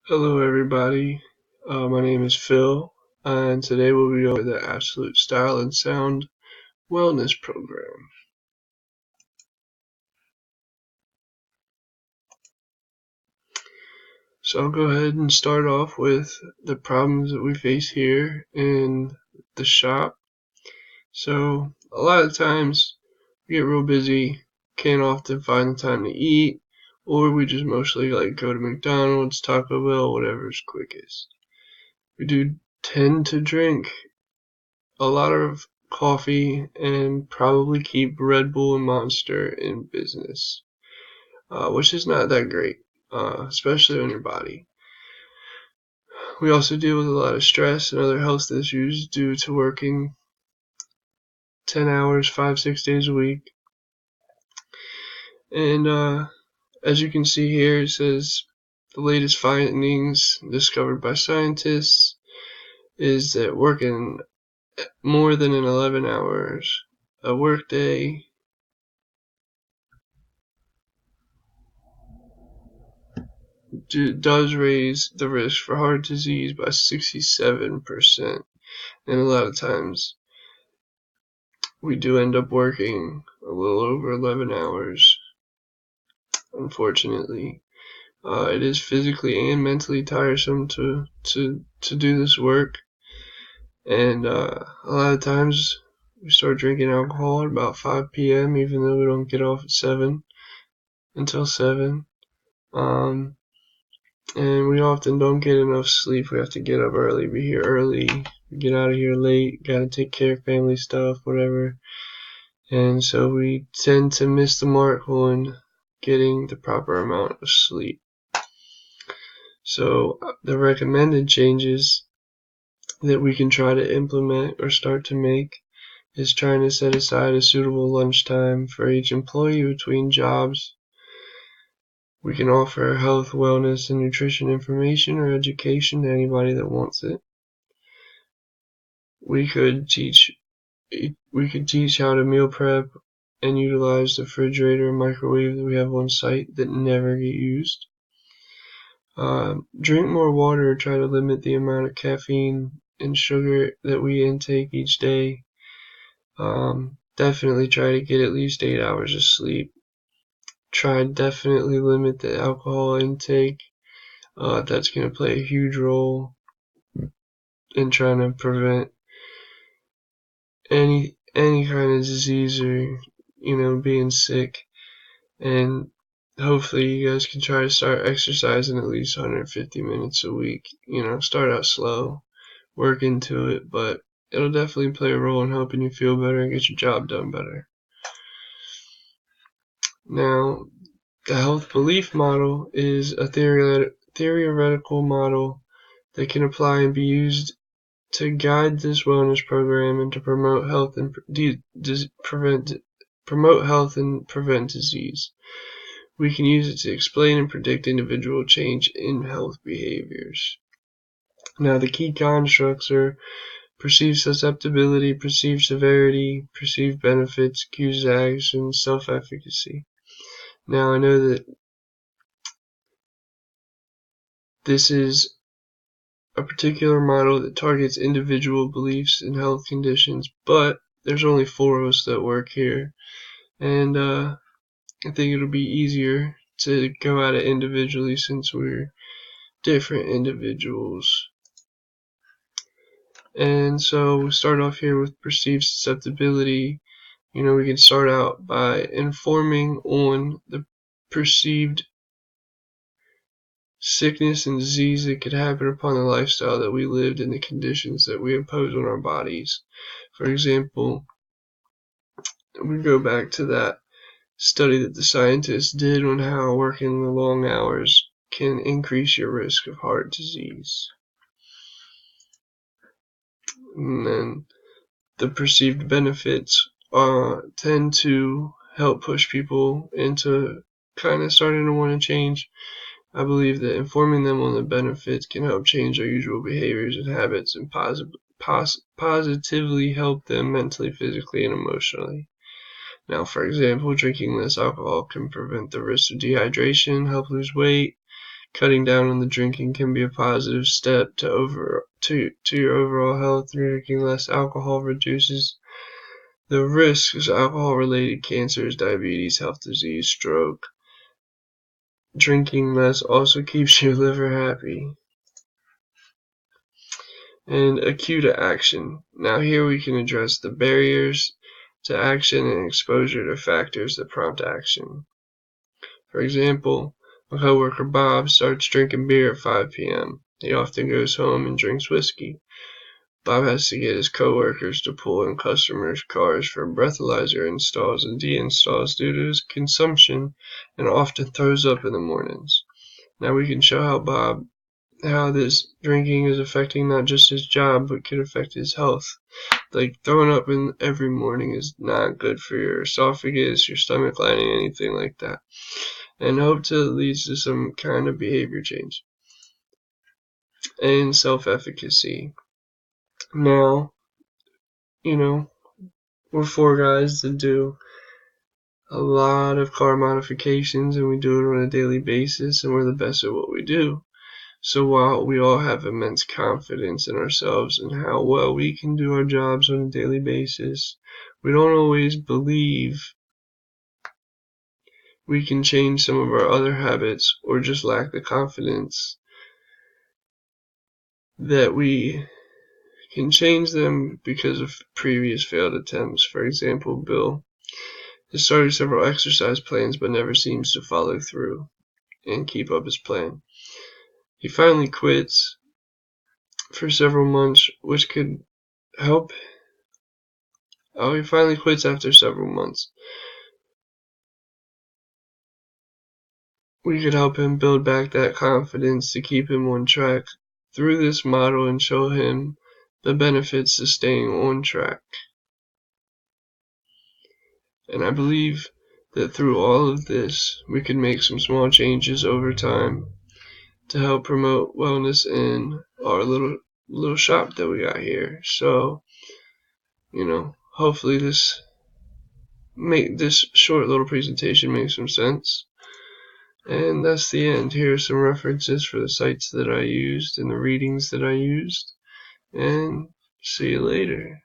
Hello, everybody. My name is Phil, and today we'll be over the Absolute Style and Sound Wellness Program. So I'll go ahead and start off with the problems that we face here in the shop. So a lot of times we get real busy, can't often find the time to eat, or we just mostly go to McDonald's, Taco Bell, whatever's quickest. We do tend to drink a lot of coffee and probably keep Red Bull and Monster in business, which is not that great, especially on your body. We also deal with a lot of stress and other health issues due to working 10 hours, 5, 6 days a week. And as you can see here, it says the latest findings discovered by scientists is that working more than 11 hours a workday does raise the risk for heart disease by 67%. And a lot of times we do end up working a little over 11 hours, unfortunately. It is physically and mentally tiresome to do this work. And a lot of times we start drinking alcohol at about 5 p.m. even though we don't get off at 7 until 7. And we often don't get enough sleep. We have to get up early, be here early, get out of here late, gotta take care of family stuff, whatever. And so we tend to miss the mark on getting the proper amount of sleep. So the recommended changes that we can try to implement or start to make is trying to set aside a suitable lunchtime for each employee between jobs. We can offer health, wellness, and nutrition information or education to anybody that wants it. We could teach how to meal prep and utilize the refrigerator and microwave that we have on site that never get used. Drink more water. Try to limit the amount of caffeine and sugar that we intake each day. Definitely try to get at least 8 hours of sleep. Definitely limit the alcohol intake. That's going to play a huge role in trying to prevent any kind of disease or being sick. And hopefully you guys can try to start exercising at least 150 minutes a week. Start out slow, work into it, but it'll definitely play a role in helping you feel better and get your job done better. Now, the health belief model is a theoretical model that can apply and be used to guide this wellness program and to promote health and prevent disease. We can use it to explain and predict individual change in health behaviors. Now, the key constructs are perceived susceptibility, perceived severity, perceived benefits, cues to action, self-efficacy. Now, I know that this is a particular model that targets individual beliefs and health conditions, but there's only 4 of us that work here, and I think it'll be easier to go at it individually since we're different individuals. And so we start off here with perceived susceptibility. We can start out by informing on the perceived sickness and disease that could happen upon the lifestyle that we lived and the conditions that we impose on our bodies. For example, we go back to that study that the scientists did on how working the long hours can increase your risk of heart disease. And then the perceived benefits tend to help push people into kind of starting to want to change. I believe that informing them on the benefits can help change their usual behaviors and habits and positively help them mentally, physically, and emotionally. Now, for example, drinking less alcohol can prevent the risk of dehydration, help lose weight, Cutting down on the drinking can be a positive step to your overall health. Drinking less alcohol reduces the risks of alcohol-related cancers, diabetes, heart disease, stroke. Drinking less also keeps your liver happy. And a cue to action. Now here we can address the barriers to action and exposure to factors that prompt action. For example, my coworker Bob starts drinking beer at 5 p.m. He often goes home and drinks whiskey. Bob has to get his coworkers to pull in customers' cars for breathalyzer installs and deinstalls due to his consumption, and often throws up in the mornings. Now we can show how this drinking is affecting not just his job, but could affect his health. Like throwing up in every morning is not good for your esophagus, your stomach lining, anything like that. And hope to leads to some kind of behavior change. And self-efficacy. Now, we're four guys that do a lot of car modifications, and we do it on a daily basis, and we're the best at what we do. So while we all have immense confidence in ourselves and how well we can do our jobs on a daily basis, we don't always believe we can change some of our other habits, or just lack the confidence that we can change them because of previous failed attempts. For example, Bill has started several exercise plans but never seems to follow through and keep up his plan. He finally quits for several months, which could help. He finally quits after several months. We could help him build back that confidence to keep him on track through this model and show him the benefits to staying on track. And I believe that through all of this, we can make some small changes over time to help promote wellness in our little shop that we got here. So, hopefully this short little presentation makes some sense. And that's the end. Here are some references for the sites that I used and the readings that I used. And see you later.